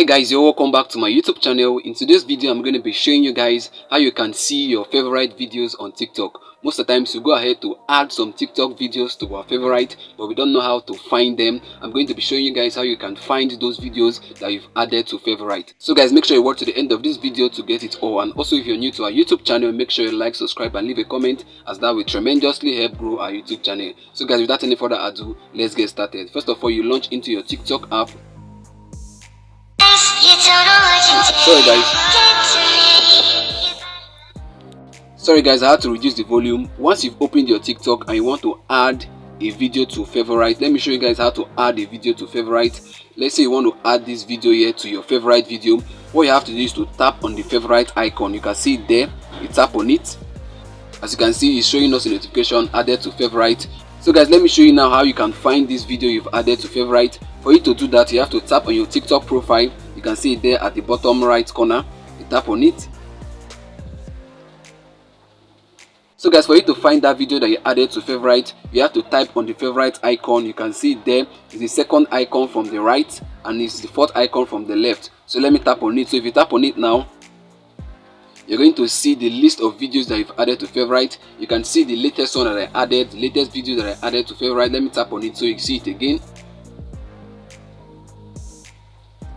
Hi guys, you're welcome back to my YouTube channel. In today's video, I'm going to be showing you guys how you can see your favorite videos on TikTok. Most of the times we go ahead to add some TikTok videos to our favorite, but we don't know how to find them. I'm going to be showing you guys how you can find those videos that you've added to favorite. So guys, make sure you watch to the end of this video to get it all. And also if you're new to our YouTube channel, make sure you like, subscribe and leave a comment, as that will tremendously help grow our YouTube channel. So guys, without any further ado, let's get started. First of all, you launch into your TikTok app. Sorry guys, I had to reduce the volume. Once you've opened your TikTok and you want to add a video to favorite, let me show you guys how to add a video to favorite. Let's say you want to add this video here to your favorite video. What you have to do is to tap on the favorite icon. You can see it there. You tap on it. As you can see, it's showing us a notification added to favorite. So guys, let me show you now how you can find this video you've added to favorite. For you to do that, you have to tap on your TikTok profile. You can see it there at the bottom right corner. You tap on it. So guys, for you to find that video that you added to favorite, you have to type on the favorite icon. You can see it there. It's the second icon from the right and it's the fourth icon from the left. So let me tap on it. So if you tap on it now, you're going to see the list of videos that you've added to favorite. You can see the latest one that I added, the latest video that I added to favorite. Let me tap on it so you see it again.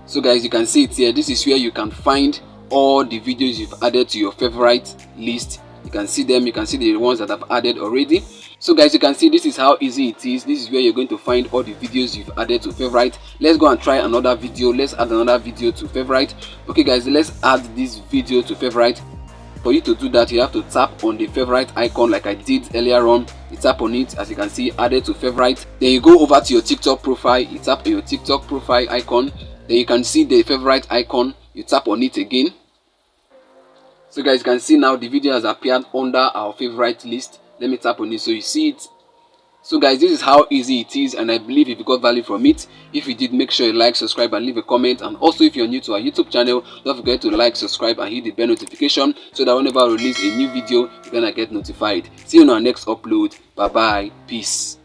So guys, you can see it here. This is where you can find all the videos you've added to your favorite list. You can see them. You can see the ones that I've added already. So guys, you can see this is how easy it is. This is where you're going to find all the videos you've added to favorite. Let's go and try another video. Let's add another video to favorite. Okay guys, let's add this video to favorite. For you to do that, you have to tap on the favorite icon like I did earlier on. You tap on it, as you can see, added to favorite. Then you go over to your TikTok profile. You tap on your TikTok profile icon. Then you can see the favorite icon. You tap on it again. So guys, you can see now the video has appeared under our favorite list. Let me tap on it so you see it. So guys, this is how easy it is, and I believe if you got value from it. If you did, make sure you like, subscribe and leave a comment. And also if you're new to our YouTube channel, don't forget to like, subscribe and hit the bell notification so that whenever I release a new video, you're gonna get notified. See you on our next upload. Bye bye. Peace.